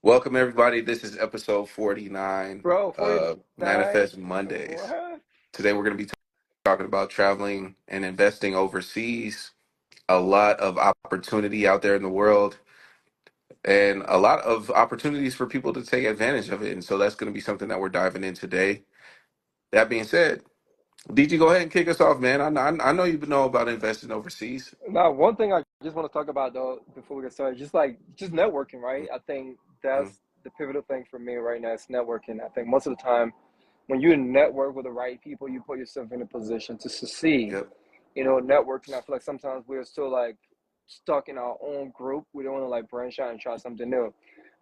Welcome everybody. This is episode 49 Bro, of 49. Manifest Mondays. What? Today we're going to be talking about traveling and investing overseas. A lot of opportunity out there in the world and a lot of opportunities for people to take advantage of it. And so that's going to be something that we're diving in today. That being said, DG, go ahead and kick us off, man. I know you know about investing overseas. Now, one thing I just want to talk about though before we get started, just networking, right? I think Mhm. that's the pivotal thing for me right now is networking. I think most of the time when you network with the right people, you put yourself in a position to succeed. Yep. Networking, I feel like sometimes we're still like stuck in our own group. We don't want to like branch out and try something new.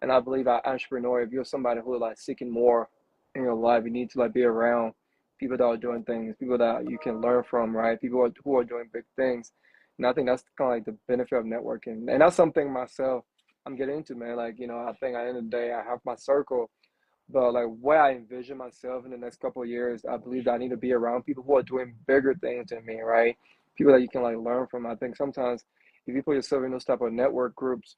And I believe our entrepreneur, if you're somebody who is like seeking more in your life, you need to like be around people that are doing things, people that you can learn from, right? People who are doing big things. And I think that's kind of like the benefit of networking. And that's something myself I'm getting into, man. Like, I think at the end of the day, I have my circle, but like where I envision myself in the next couple of years, I believe that I need to be around people who are doing bigger things than me, right? People that you can like learn from. I think sometimes if you put yourself in those type of network groups,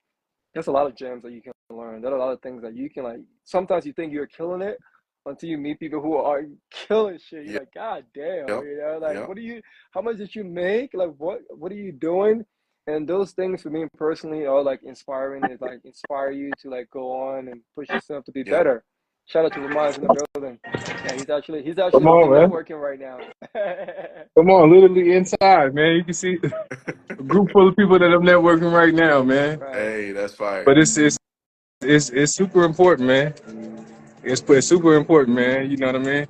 there's a lot of gems that you can learn. There are a lot of things that you can like. Sometimes you think you're killing it until you meet people who are killing shit. You're Yep. like, God damn, Yep. like Yep. what do you? How much did you make? Like what are you doing? And those things for me personally are like inspiring. It like inspire you to like go on and push yourself to be Yep. better. Shout out to Ramon's in the building. Yeah, he's Come actually on, man. networking right now. Come on, literally inside, man. You can see a group full of people that I'm networking right now, man. Right. Hey, that's fire. But it's super important, man. It's super important, man. You know what I mean?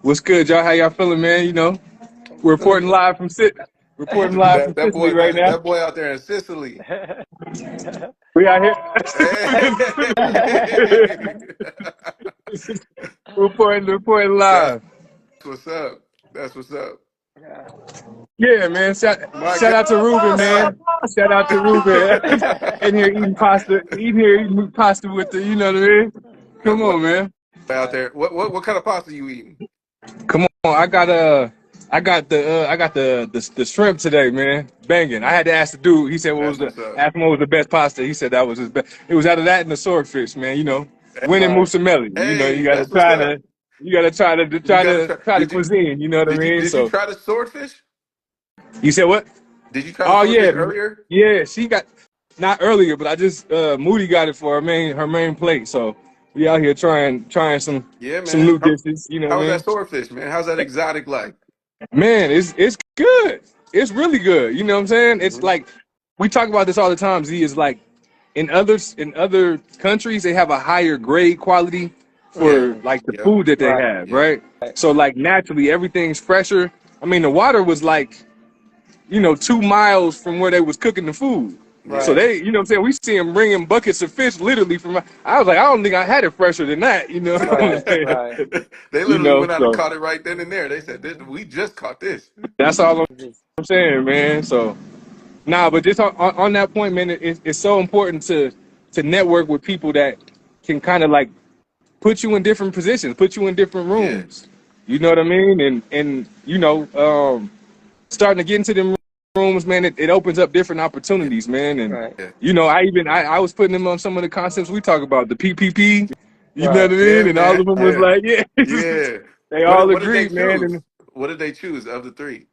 What's good, y'all? How y'all feeling, man? I'm We're feeling reporting live from That Sicily boy, right now. that boy out there in Sicily. We out here. Hey. reporting That's live. what's up. That's what's up. yeah. Yeah, man. Shout, My shout out to Ruben, God. man. Shout out to Ruben. In here eating pasta with the, you know what I mean? That Come boy on, man. out there. What kind of pasta you eating? Come on, I got the shrimp today, man. Banging. I had to ask the dude. He said That's what's up. ask him what was the best pasta. He said that was his best. It was out of that and the swordfish, man. Winning Right. musamelli. Hey, You gotta that's what's try up. to you gotta try to You try gotta to try. try the cuisine. You know what I mean? Did you So try the swordfish? you said what? Did you try the Oh swordfish yeah, earlier? yeah. She got not earlier, but I just Moody got it for her main plate. So we out here trying Yeah, some man. new dishes. You know what How I was that mean? swordfish, man? How's that exotic like? Man, it's good. It's really good. You know what I'm saying? It's Hmm. like we talk about this all the time. Z is like in other countries they have a higher grade quality Yeah. for like the Yep. food that they Right. have, Yep. right? So like naturally everything's fresher. I mean the water was like 2 miles from where they was cooking the food. So Yeah. Right. they, what I'm saying, we see them bringing buckets of fish literally from. I was like, I don't think I had it fresher than that. You know what I'm Right. saying? Right. They literally went out and So caught it right then and there. They said, "We just caught this." that's all Just I'm saying, man. So. Nah, but just on that point, man, it's so important to network with people that can kind of like put you in different positions, put you in different Yeah. rooms. You know what I mean? And starting to get into them rooms, man, it opens up different Yeah. opportunities, man. And right. Yeah. I was putting them on some of the concepts we talk about, the PPP. You know what Right. I Yeah, mean? And all man. of them was Right. Yeah. like, yeah, Yeah. they all What did they agreed, man. choose? And What did they choose of the three?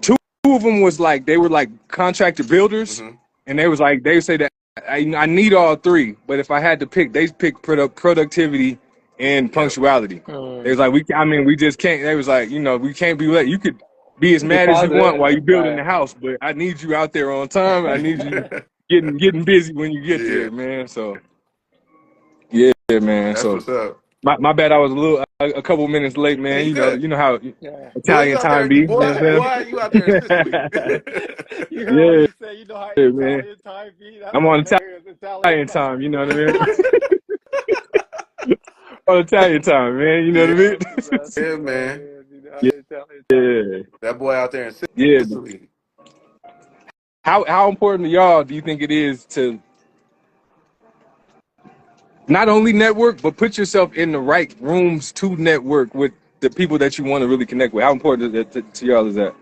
two of them was like they were like contractor builders, Hmm. and they say that I need all three, but if I had to pick, they pick productivity and Yep. punctuality. They was Mm. like we just can't. They was like we can't be late. You could be as Be mad as you want while positive. you building Right. the house, but I need you out there on time. I need you getting busy when you get Yeah. there, man. So yeah, man. That's So what's up. my bad. I was a couple minutes late, Yeah, man. you good. You know how Yeah. Boy, you Italian out time there. be. You know what Boy, you out there in Sicily. You heard what I'm saying? he said. You know how Yeah, man. Italian time be? That's I'm on hilarious. Italian Italian time. time, you know what I mean? On Italian time, man, you know what I Yeah. mean? That's Yeah, man. hilarious. You know how Italian time be. Yeah, That boy out there in yeah. Sicily. How important to y'all do you think it is to not only network but put yourself in the right rooms to network with the people that you want to really connect with? How important to y'all is that?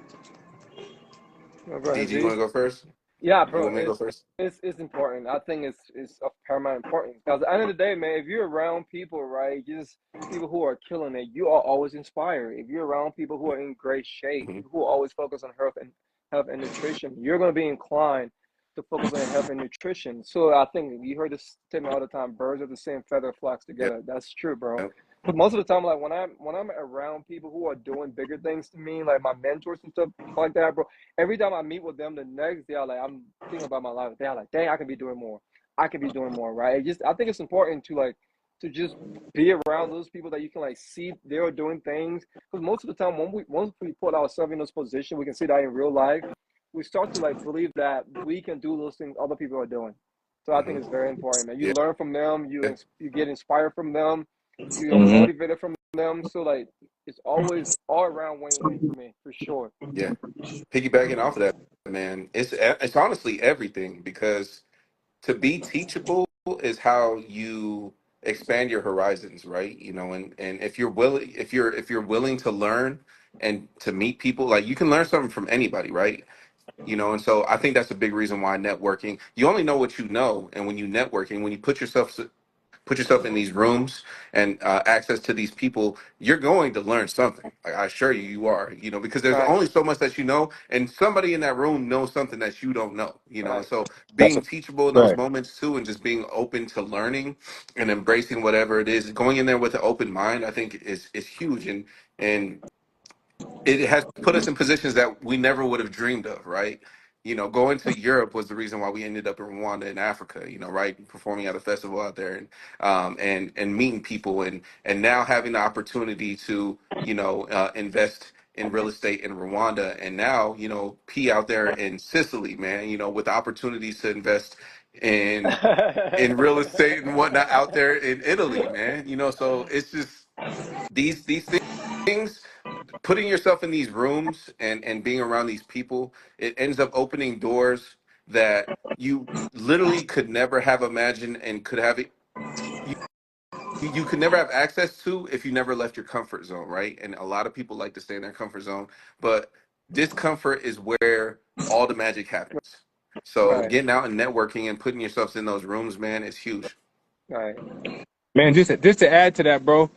Oh, go ahead, DG, you want Z. to go first? Yeah, You bro, want me to go first? it's important. I think it's of paramount importance because at the end of the day, man, if you're around people, right, just people who are killing it, you are always inspired. If you're around people who are in great shape, Hmm. who always focus on health and nutrition, you're gonna be inclined to focus on health and nutrition. So I think you heard this statement all the time: birds of the same feather flocks Yep. together. That's true, bro. Yep. Because most of the time, like when I'm around people who are doing bigger things to me, like my mentors and stuff like that, bro, every time I meet with them the next day, I'm thinking about my life. They're like, dang, I can be doing more. I can be doing more, right? I think it's important to to just be around those people that you can like see they're doing things. Because most of the time, once we put ourselves in those positions, we can see that in real life. We start to like believe that we can do those things other people are doing. So I think Hmm. it's very important, man. You Yeah. learn from them. You get inspired from them. You are Hmm. motivated from them. So like it's always all around win-win for me, for sure. Yeah. Piggybacking off of that, man, it's honestly everything because to be teachable is how you expand your horizons, right? You know, and if you're willing, if you're willing to learn and to meet people, like you can learn something from anybody, right? You know, and so I think that's a big reason why networking. You only know what you know, and when you networking, when you put yourself in these rooms and access to these people, you're going to learn something. Like, I assure you, you are. You know, because there's Right, only so much that you know, and somebody in that room knows something that you don't know. You know, and right, so That's being a teachable in those fact. moments too, and just being open to learning and embracing whatever it is, going in there with an open mind, I think is huge. And it has put us in positions that we never would have dreamed of, right? You know, going to Europe was the reason why we ended up in Rwanda in Africa, you know, right? Performing at a festival out there and meeting people and now having the opportunity to, invest in real estate in Rwanda and now, P out there in Sicily, man, with opportunities to invest in in real estate and whatnot out there in Italy, man. So it's just these things, putting yourself in these rooms and being around these people, it ends up opening doors that you literally could never have imagined and could have you could never have access to if you never left your comfort zone, right? And a lot of people like to stay in their comfort zone, but discomfort is where all the magic happens. So right, getting out and networking and putting yourself in those rooms, man, is huge. right, Man, just to add to that, bro,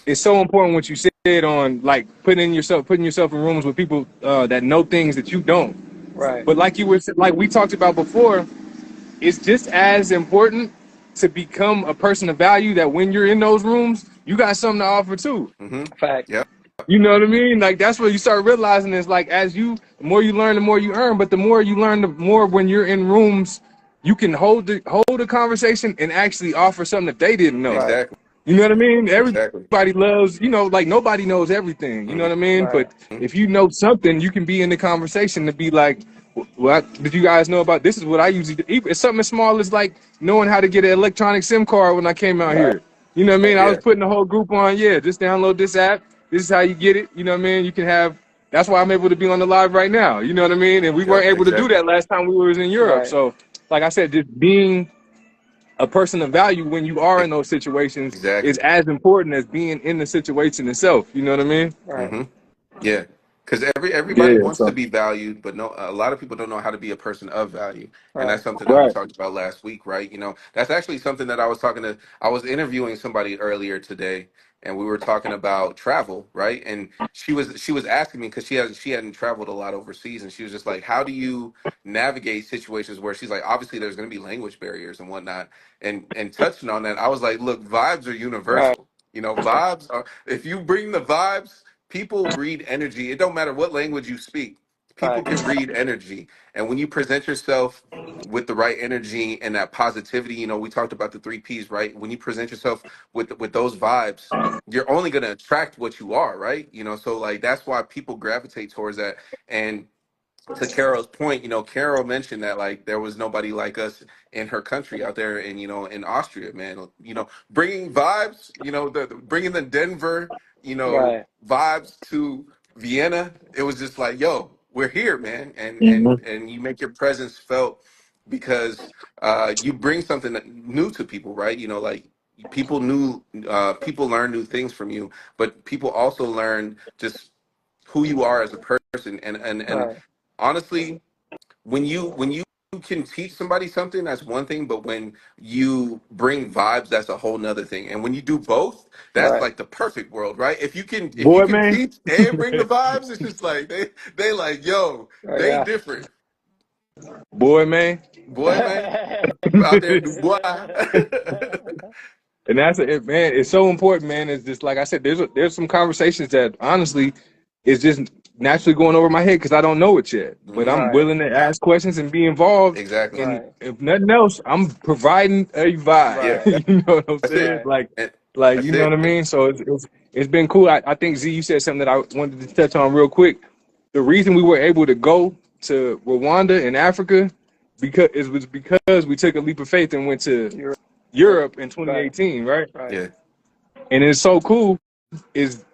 it's so important what you said on like putting yourself in rooms with people that know things that you don't. right, But like we talked about before, it's just as important to become a person of value that when you're in those rooms, you got something to offer too. Hmm. fact, Yep. You know what I mean? Like that's what you start realizing is like the more you learn, the more you earn. But the more you learn, the more when you're in rooms, you can hold the conversation and actually offer something that they didn't know. right, Exactly. You know what I mean? Exactly. Everybody loves, like nobody knows everything. You know Hmm. what I mean? right, But if you know something, you can be in the conversation to be like, "What did you guys know about? This is what I usually do." It's something as small as like knowing how to get an electronic SIM card when I came out right, here. You know what I mean? I was Yeah. putting the whole group on, yeah, just download this app. This is how you get it. You know what I mean? You can have. That's why I'm able to be on the live right now. You know what I mean? And we weren't Yep. able to do Exactly. that last time we was in Europe. right, So, like I said, just being a person of value when you are in those situations is Exactly. as important as being in the situation itself. You know what I mean? right, Hmm. Yeah, because everybody Yeah. wants to So be valued, but no, a lot of people don't know how to be a person of value, and that's right, something that we right. talked about last week, right? That's actually something that I was interviewing somebody earlier today, and we were talking about travel, right? And she was asking me because she hadn't traveled a lot overseas, and she was just like, "How do you navigate situations where she's like, obviously there's going to be language barriers and whatnot," and touching on that, I was like, "Look, vibes are right, universal. Vibes are if you bring the vibes." People read energy. It don't matter what language you speak. People fact, can read energy. And when you present yourself with the right energy and that positivity, we talked about the three P's, right? When you present yourself with those vibes, you're only going to attract what you are, right? So like that's why people gravitate towards that. And to Carol's point, Carol mentioned that like there was nobody like us in her country out there in in Austria, man. Bringing vibes, bringing the Denver, right, vibes to Vienna. It was just like, yo, we're here, man, and Hmm. and and you make your presence felt because you bring something new to people, right? Like people learn new things from you, but people also learn just who you are as a person and right, honestly, when you can teach somebody something, that's one thing, but when you bring vibes, that's a whole nother thing. And when you do both, that's Right. like the perfect world, right? If you Boy, can man. teach and bring the vibes, it's just like they like, yo, Oh they yeah. different. Boy, man. Boy, man, you out there do boy. And that's it, man. It's so important, man. It's just like I said. There's some conversations that honestly is just naturally going over my head because I don't know it yet. But I'm Hmm. Right. willing to ask questions and be involved. Exactly. And Right. if nothing else, I'm providing a Yeah, Right. vibe. You know what I'm that's it. saying? Right. Like, And like you that's know what I it. mean. So it's been cool. I think Z, you said something that I wanted to touch on real quick. The reason we were able to go to Rwanda in Africa was because we took a leap of faith and went to You're Europe in right. 2018, right? Right. Yeah, And it's so cool is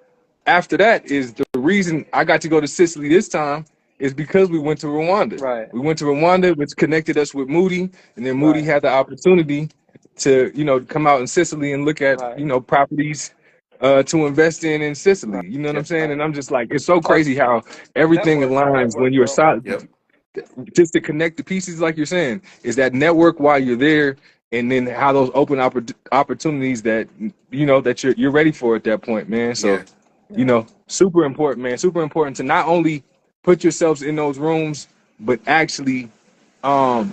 after that is the reason I got to go to Sicily this time is because we went to Rwanda. Right. We went to Rwanda, which connected us with Moody, and then Moody Right. had the opportunity to, come out in Sicily and look at, Right. properties to invest in Right. Sicily. You know what I'm saying? Right. And I'm just like, it's so Part crazy how everything network. aligns when Network, you're bro. solid. yep, Just to connect the pieces, like you're saying, is that network while you're there, and then how those open opportunities that that you're ready for at that point, man. So yeah, Yeah. super important, man. Super important to not only put yourselves in those rooms, but actually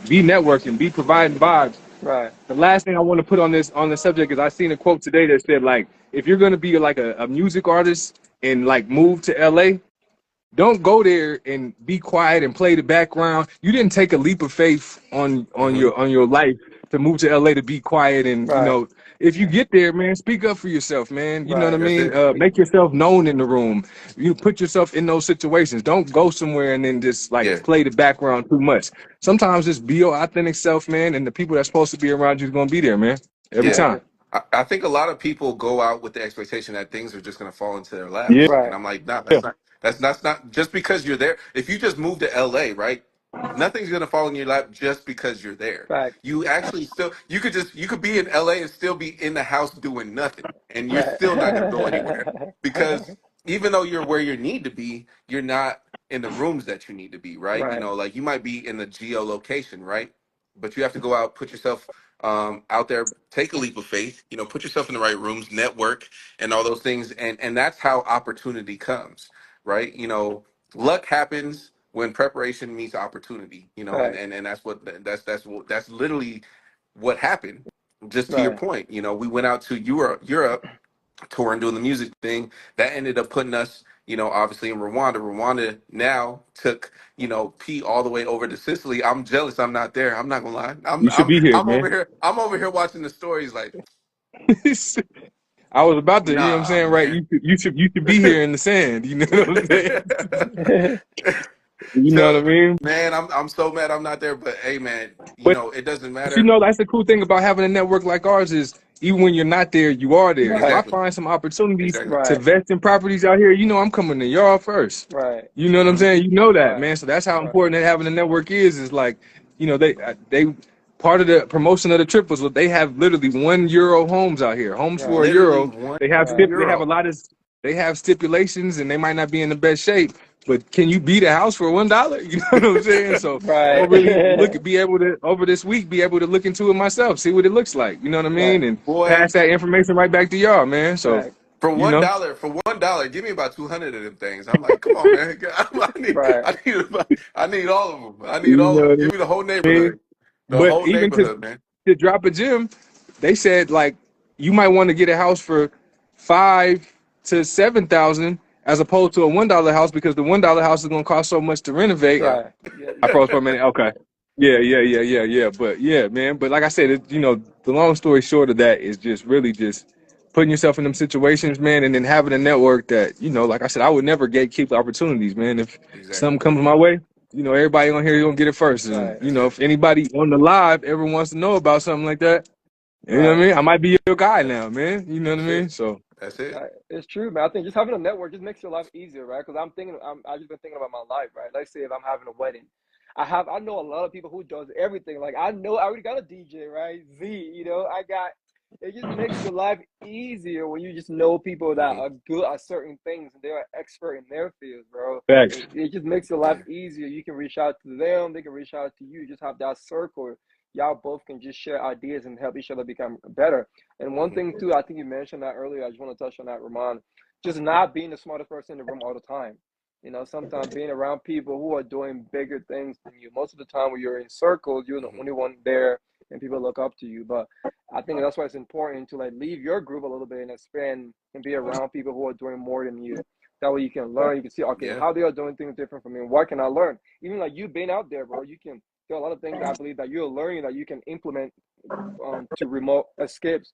be networking, be providing vibes. Right. The last thing I want to put on the subject is I seen a quote today that said like if you're gonna be like a music artist and like move to LA, don't go there and be quiet and play the background. You didn't take a leap of faith hmm, on your life to move to LA to be quiet and Right. if you get there, man, speak up for yourself, man. You know what I Right. that's mean? it. Make yourself known in the room. You put yourself in those situations. Don't go somewhere and then just like Yeah, play the background too much. Sometimes just be your authentic self, man, and the people that's supposed to be around you is gonna be there, man. Every I yeah. agree. time. I think a lot of people go out with the expectation that things are just going to fall into their Yeah. laps, and Right. I'm like, nah, that's not just because you're there. If you just move to LA, right? Nothing's going to fall in your lap just because you're there. Fact. You actually still you could be in LA and still be in the house doing nothing, and you're Right. still not going to go anywhere because even though you're where you need to be, you're not in the rooms that you need to be, right? Right. Like you might be in the geolocation, right? But you have to go out, put yourself out there, take a leap of faith, put yourself in the right rooms, network, and all those things, and that's how opportunity comes, right? Luck happens when preparation meets opportunity, and Right. and that's literally what happened. Just to your Right. point, we went out to Europe touring, doing the music thing. That ended up putting us, obviously in Rwanda. Rwanda now took, P all the way over to Sicily. I'm jealous I'm not there. I'm not gonna lie. I'm You should I'm be here, I'm man. over here. I'm over here watching the stories like, I was about to, you know what I'm nah, saying, right? man. You should be here in the sand, you know what I'm saying? You know what I So, mean? man, I'm so mad I'm not there. But hey, man, But it doesn't you matter. know, that's the cool thing about having a network like ours is even when you're not there, you are there. If I Right. Exactly. find some opportunities Exactly. to Right. invest in properties out here, I'm coming to y'all first. Right. You know what I'm Hmm. saying? You know that, Right. man. So that's how Right. important that having a network is like, they part of the promotion of the trip was they have literally €1 homes out here, homes for Right. a Literally euro. one Right. They have a euro. lot of they have stipulations and they might not be in the best shape, but can you beat a house for $1? You know what I'm saying? So I'm gonna really Right. be able to over this week be able to look into it myself, see what it looks like. You know what I mean? Right. And Boy, pass that information right back to y'all, man. So Fact. for you one know, dollar, give me about 200 of them things. I'm like, come on, man. Right. I need all of them. I need you all know of them. what Give me the whole I mean? neighborhood. The But whole even neighborhood, man. to drop a gym, they said like you might want to get a house for 5 to 7 thousand as opposed to a $1 house because the $1 house is gonna cost so much to renovate. Yeah. Right. Yeah. I froze for a minute. Okay. Yeah. But yeah, man. But like I said, the long story short of that is just really just putting yourself in them situations, man, and then having a network that, like I said, I would never gatekeep the opportunities, man. If Exactly. something comes my way, everybody on here gonna get it first. And, Right. That's it. if anybody on the live ever wants to know about something like that, you know what I Right. mean? I might be your guy That, now, man. You know what I that's mean? it. So That's it. It's true, man. I think just having a network just makes your life easier, right? Because I just been thinking about my life, right? Let's say if I'm having a wedding, I know a lot of people who does everything. Like I already got a DJ, right? Z, I got it just makes your life easier when you just know people that Hmm. are good at certain things and they're expert in their fields, bro. Facts. It just makes your life Yeah. easier. You can reach out to them, they can reach out to you. Just have that circle. Y'all both can just share ideas and help each other become better. And one Hmm. thing too, I think you mentioned that earlier. I just want to touch on that, Ramon. Just not being the smartest person in the room all the time. Sometimes being around people who are doing bigger things than you. Most of the time, when you're in circles, you're the Hmm. only one there, and people look up to you. But I think that's why it's important to like leave your group a little bit and expand and be around people who are doing more than you. That way you can learn. You can see, okay, Yeah. how they are doing things different from me. What can I learn? Even like you being out there, bro, you can. There are a lot of things that I believe that you're learning that you can implement to remote escapes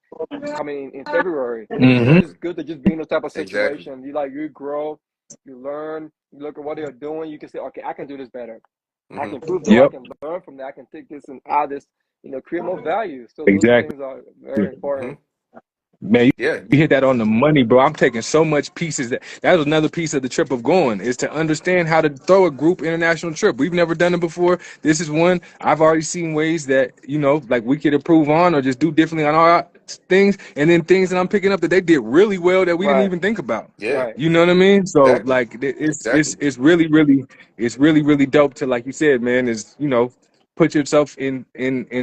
coming in February. So it's Hmm. just good to just be in those type of Exactly. situation. You grow, you learn, you look at what they're doing. You can say, okay, I can do this better. I Hmm. can improve them. I Yep. can learn from that. I can take this and add this. Create more value. So those Exactly. things are very Hmm. important. Man, Yeah. you hit that on the money, bro. I'm taking so much pieces. That was another piece of the trip of going is to understand how to throw a group international trip. We've never done it before. This is one I've already seen ways that like we could improve on or just do differently on our things, and then things that I'm picking up that they did really well that we didn't Right. even think about. Yeah. Right. You know what I mean? So Exactly. like it's it's Exactly. it's really really dope to, like you said, man. Is put yourself in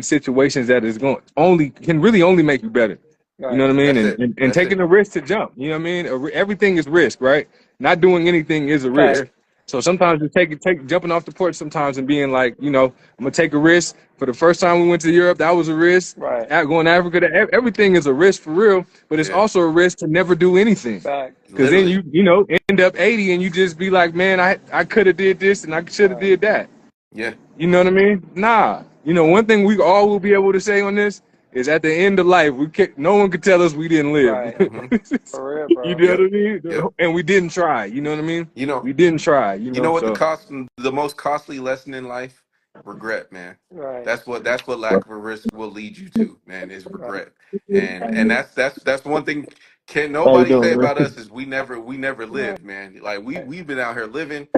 situations that is going only can really only make you better. You know Right. what I mean? That's And, it. and and That's taking it. a risk to jump. You know what I mean? Everything is risk, right? Not doing anything is a Yeah. risk. Fact. So sometimes you take jumping off the porch sometimes and being like, I'm gonna take a risk. For the first time we went to Europe, that was a risk. Right. Going to Africa, everything is a risk for real. But it's Yeah. also a risk to never do anything. Fact. Cause then Literally. end up 80 and you just be like, man, I could have did this and I should have Right. did that. Yeah. You know what I mean? Nah. One thing we all will be able to say on this is at the end of life, no one could tell us we didn't live. Right. Hmm. For real, You bro. know what Yep. I mean? Yep. And we didn't try. You know what I mean? You know. We didn't try. You know what So the most costly lesson in life? Regret, man. Right. That's what lack of a risk will lead you to, man, is Right. regret. And that's one thing can how you nobody say doing, about man? us is we never Right. lived, man. Like we've been out here living.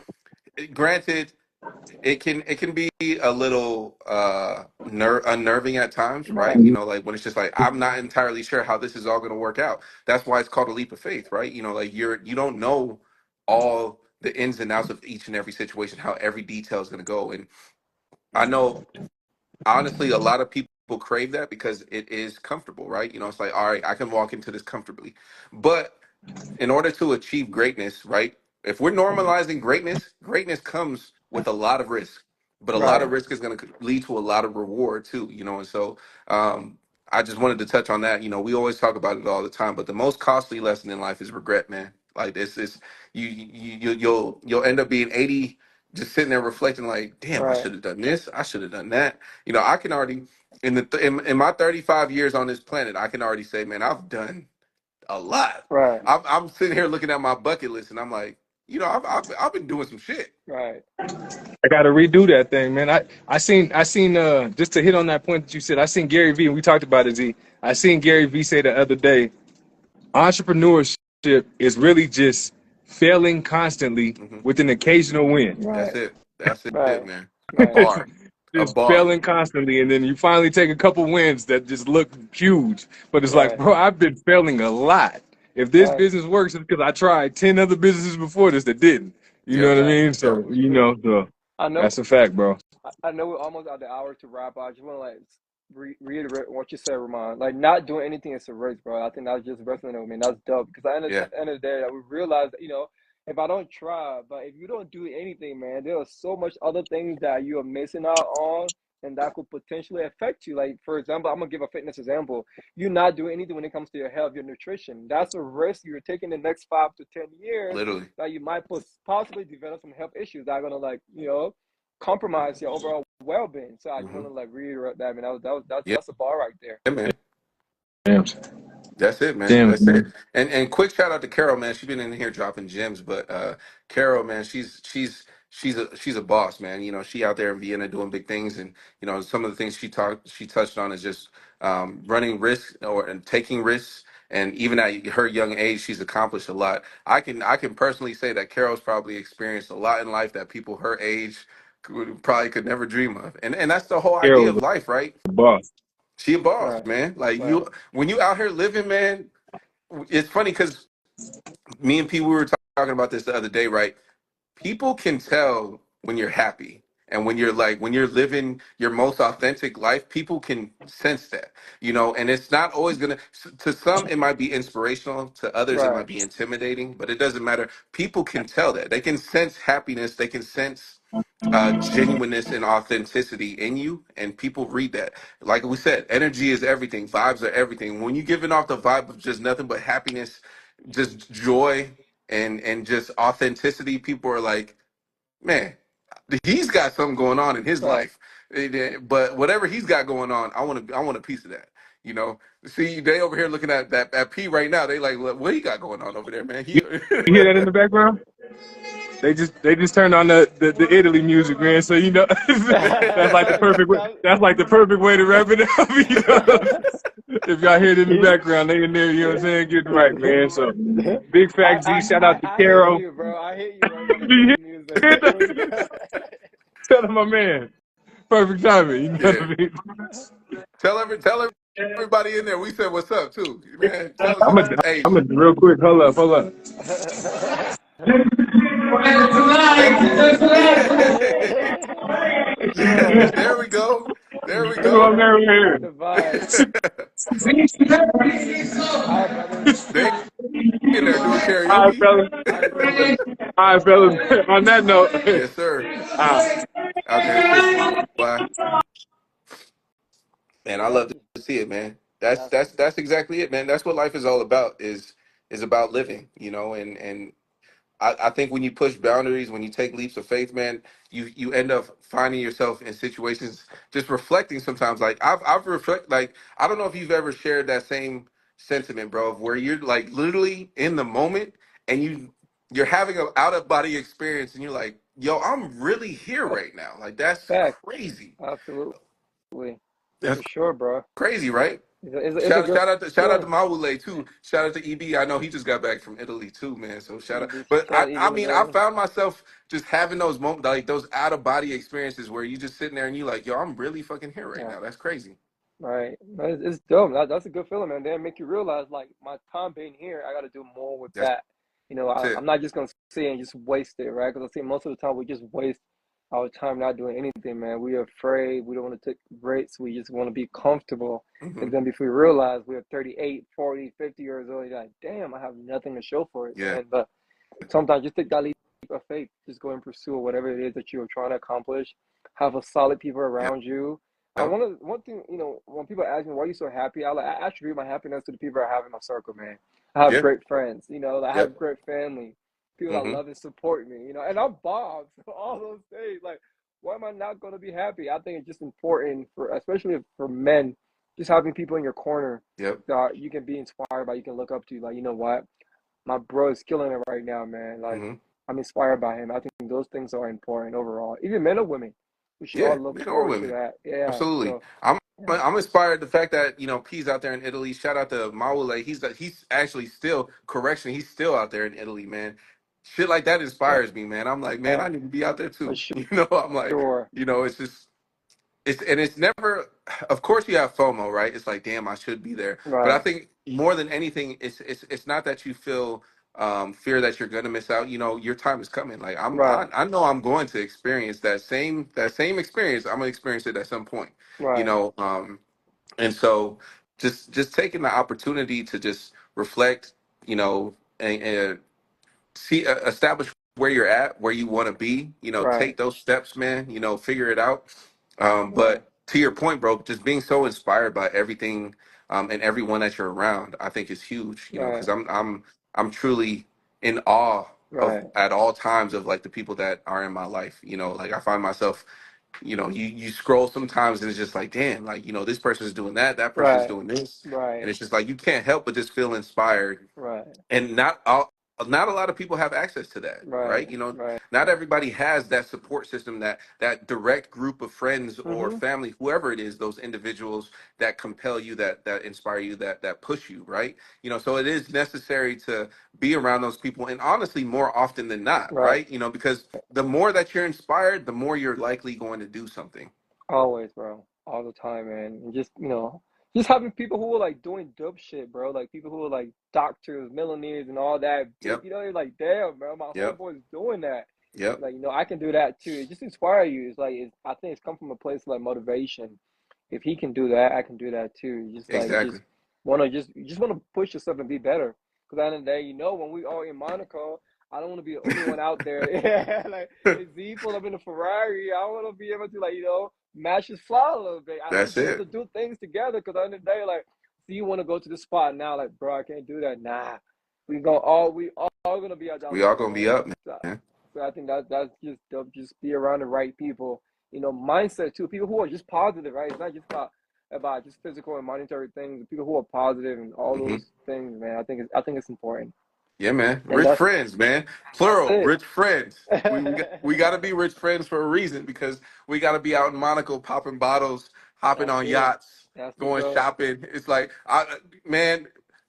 Granted, it can be a little unnerving at times, right? Right. Like when it's just like I'm not entirely sure how this is all going to work out. That's why it's called a leap of faith, right? Like you don't know all the ins and outs of each and every situation, how every detail is going to go. And I know honestly a lot of people crave that because it is comfortable, right? It's like, all right, I can walk into this comfortably. But in order to achieve greatness, right? If we're normalizing greatness, greatness comes with a lot of risk, but a lot Right. of risk is going to lead to a lot of reward too. And so I just wanted to touch on that. We always talk about it all the time, but the most costly lesson in life is regret, man. Like this is you'll end up being 80, just sitting there reflecting, like, damn, I Right. should have done this, I should have done that. I can already in my 35 years on this planet, I can already say, man, I've done a lot. Right. I'm sitting here looking at my bucket list, and I'm like, I've been doing some shit. Right. I gotta redo that thing, man. I seen just to hit on that point that you said, I seen Gary Vee and we talked about it, Z. I seen Gary Vee say the other day, entrepreneurship is really just failing constantly Hmm. with an occasional win. That's Right. it. That's it, Right. man. A Right. bar, a Just bar. failing constantly, and then you finally take a couple wins that just look huge. But it's like, Right. bro, I've been failing a lot. If this Right. business works, it's because I tried 10 other businesses before this that didn't. You know Yep. what I Right. mean? Yep. So, so I know. that's a fact, bro. I know we're almost at the hour to wrap. I just want to like reiterate what you said, Ramon. Like not doing anything is a race, bro. I think that's just resonating with me. That's dope because Yeah. at the end of the day, like, we realize that if I don't try, but if you don't do anything, man, there are so much other things that you are missing out on. And that could potentially affect you. Like, for example, I'm gonna give a fitness example. You're not doing anything when it comes to your health, your nutrition. That's a risk you're taking the next 5 to 10 years Literally. that you might possibly develop some health issues that are gonna compromise your overall well-being. So I just want Hmm. to like reiterate that. I mean, that's Yeah. that's a bar right there. Yeah, man. Damn, That's it, man. damn, That's it. man. And quick shout out to Carol, man. She's been in here dropping gems, but Carol, man, she's a boss, man. She out there in Vienna doing big things, and some of the things she touched on is just running risks and taking risks. And even at her young age, she's accomplished a lot. I can personally say that Carol's probably experienced a lot in life that people her age probably could never dream of. And that's the whole idea Carol's of life, right? the boss. She a boss, Right. man. Like Right. you, when you out here living, man. It's funny because me and P, we were talking about this the other day, right? People can tell when you're happy and when you're like when you're living your most authentic life. People can sense that, and it's not always gonna. To some it might be inspirational, to others it Right. might be intimidating, but it doesn't matter. People can tell that. They can sense happiness. They can sense genuineness and authenticity in you, and people read that. Like we said, energy is everything, vibes are everything. When you're giving off the vibe of just nothing but happiness, just joy, and just authenticity, people are like, man, he's got something going on in his Right. life. But whatever he's got going on, I want a piece of that. See, they over here looking at P right now. They like, "Look, what he got going on over there, man?" You, He you hear that in the background? They just turned on the Italy music, man. So that's like the perfect way. Got That's like the perfect way to wrap it up. If y'all hear it in the it. background, they in there. You know what I'm saying? Getting right, man. So big I, fact G. Shout I out to I hit Carol. you, bro. I hit you right now. The Do you Italy music. hear It was that? Shout out my man. Perfect timing. You know what yeah. I mean? Tell everybody in there. We said what's up too, man. Tell us. I'm gonna Hey, I'm gonna real quick. Hold up. for sure. there we go. There we That's what I'm go. there here. The vibes. All right, brother. They in there doing All right, karaoke. fellas. All right, brother. All right, fellas. On that note, Yes, sir. uh, Out there assisting, boy. Man, I Yeah, love to see it, man. That's that's that's that's exactly it, man. That's what life is all about. Is about living, and I think when you push boundaries, when you take leaps of faith, man, you end up finding yourself in situations, just reflecting sometimes. Like I've reflect, like I don't know if you've ever shared that same sentiment, bro, of where you're like literally in the moment and you're having an out of body experience and you're like, yo, I'm really here a right now. Like that's fact. crazy. Absolutely. For That's sure, bro. crazy, right? It's a Shout good shout out to shout out to feeling. Mawule too. Shout out to EB. I know he just got back from Italy too, man. So shout out. EB, But shout I out EB I in the mean I building. found myself just having those moments, like those out of body experiences where you just sitting there and you like, yo, I'm really fucking here right Yeah. now. That's crazy. Right. No, it's dope. That's a good feeling, man. Then make you realize, like, my time being here, I got to do more with That's that. I'm it. not just gonna sit and just waste it, right? Because I see most of the time we just waste our time not doing anything, man. We are afraid. We don't want to take breaks. We just want to be comfortable. Hmm. And then before we realize we're 38, 40, 50 years old, you're like, damn, I have nothing to show for it, Yeah. man. But sometimes just take that leap of faith. Just go and pursue whatever it is that you're trying to accomplish. Have a solid people Yep. around you. Yep. One thing, when people ask me why are you so happy, I attribute my happiness to the people I have in my circle, man. I have Yeah. great friends, I Yep. have great family, people that Hmm. love and support me, and I'm Bob. So all those things, like, why am I not gonna be happy? I think it's just important for, especially for men, just having people in your corner Yep. that you can be inspired by, you can look up to. Like, you know what? My bro is killing it right now, man. Like, Hmm. I'm inspired by him. I think those things are important overall. Even men or women, we should Yeah. all look Men or forward to women. that. Yeah. Absolutely. So yeah. I'm inspired the fact that P's out there in Italy. Shout out to Mawule. He's actually still correction. He's still out there in Italy, man. Shit like that inspires me, man. I'm like, man, Yeah, I need to be out there for too. I'm like, sure. it's just it's never. Of course, you have FOMO, right? It's like, damn, I should be there. But I Right. think more than anything, it's not that you feel fear that you're gonna miss out. Your time is coming. Like Right. I know I'm going to experience that same experience. I'm gonna experience it at some point. You Right. know, and so just taking the opportunity to just reflect, and see establish where you're at, where you want to be, Right. take those steps, man, figure it out. Right. But to your point, bro, just being so inspired by everything and everyone that you're around, I think is huge, Right. because I'm truly in awe of Right. at all times of like the people that are in my life. Like I find myself, you scroll sometimes and it's just like, damn, like, this person is doing that person is Right. doing this. And Right. it's just like you can't help but just feel inspired, Right. and not a lot of people have access to that, Right. right? Right. Not everybody has that support system, that direct group of friends or Mm-hmm. family, whoever it is, those individuals that compel you, that inspire you, that push you, right? So it is necessary to be around those people, and honestly more often than not, Right. right? Because the more that you're inspired, the more you're likely going to do something. Always, bro. all the time, man. And just just having people who are like doing dope shit, bro. Like people who are like doctors, millionaires, and all that. Big, Yep. you're like, damn, bro, my Yep. homeboy's doing that. Yep. Like, I can do that too. It just inspire you. It's like I think it's come from a place of like motivation. If he can do that, I can do that too. Just like Exactly. you just wanna push yourself and be better. Because at the end of the day, when we all in Monaco, I don't want to be the only one out there. Yeah, like if Z pull up in a Ferrari, I want to be able to match his fly a little bit. At That's least be able it. to do things together. Because at the end of the day, like, so you want to go to the spot now, like, bro, I can't do that. Nah, we all gonna be at that We all level, gonna be man. up, So, man. so I think that's just dope. Just be around the right people. Mindset too. People who are just positive, right? It's not just about just physical and monetary things. People who are positive and all Hmm. those things, man. I think it's important, Yeah, man. and Rich friends, man. that's Plural, it. rich friends. We got to be rich friends for a reason because we got to be out in Monaco popping bottles, hopping That's on it. yachts, That's the going go. shopping. It's like, man,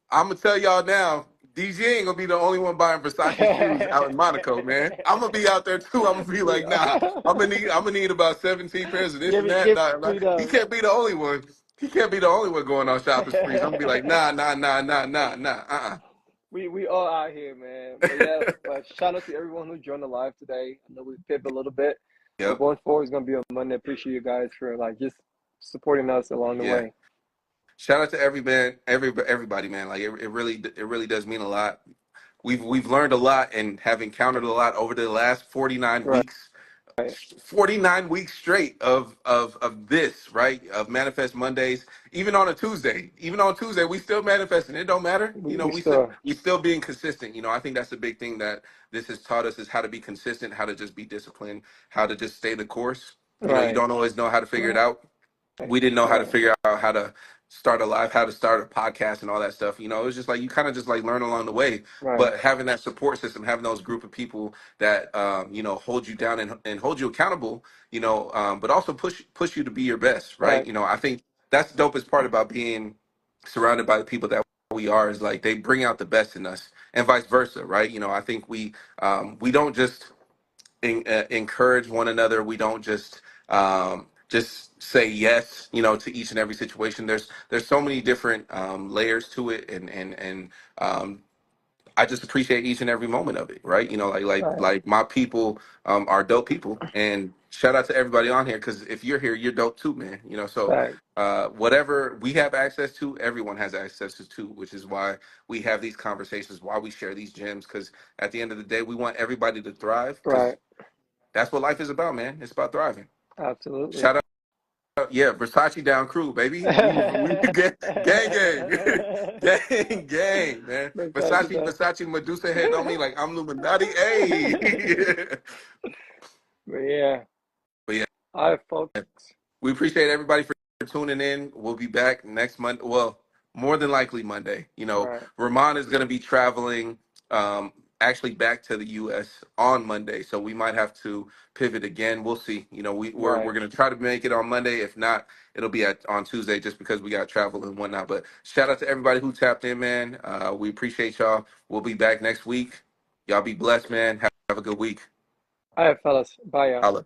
I'm gonna tell y'all now. DJ ain't gonna be the only one buying Versace shoes out in Monaco, man. I'm gonna be out there too. I'm gonna be we like, nah. I'm gonna need about 17 pairs of this give and it that. give Nah, nah. me He those. can't be the only one. He can't be the only one going on shopping sprees. I'm gonna be like, nah, nah, nah, nah, nah, nah. We all out here, man. But yeah, but shout out to everyone who joined the live today. I know we pivot a little bit, but Yep. going forward is gonna be on Monday. Appreciate you guys for like just supporting us along the Yeah. way. Shout out to everybody, man. Like it really does mean a lot. We've learned a lot and have encountered a lot over the last 49 Right. weeks. 49 weeks straight of this, right? Of Manifest Mondays, even on a Tuesday. Even on Tuesday, we still manifesting. It don't matter. We We still still being consistent. I think that's the big thing that this has taught us is how to be consistent, how to just be disciplined, how to just stay the course. You right, don't always know how to figure it out. right, We didn't know how to right, figure out how to start a live, how to start a podcast and all that stuff. It was just like you kind of just like learn along the way. right, But having that support system, having those group of people that hold you down and hold you accountable, but also push you to be your best, right? right, I think that's the dopest part about being surrounded by the people that we are is like they bring out the best in us and vice versa, right? I think we don't just encourage one another. We don't just say yes, to each and every situation. There's so many different layers to it, and I just appreciate each and every moment of it, right? right, Like my people are dope people, and shout out to everybody on here because if you're here, you're dope too, man. So right, whatever we have access to, everyone has access to too, which is why we have these conversations, why we share these gems. Because at the end of the day, we want everybody to thrive. Because right. that's what life is about, man. It's about thriving. Absolutely. Shout out, yeah, Versace down crew, baby. We gang, gang, gang, man. Versace Versace, done. Versace, Medusa head on me like I'm Illuminati. Hey, But yeah, but yeah. all right, folks. We appreciate everybody for tuning in. We'll be back next month. Well, more than likely Monday. Right, Ramon is going to be traveling actually back to the U.S. on Monday, so we might have to pivot again. We'll see. We're right. going to try to make it on Monday. If not, it'll be on Tuesday just because we got travel and whatnot. But shout out to everybody who tapped in, man. We appreciate y'all. We'll be back next week. Y'all be blessed, man. Have a good week. All right, fellas. Bye, y'all. Holla.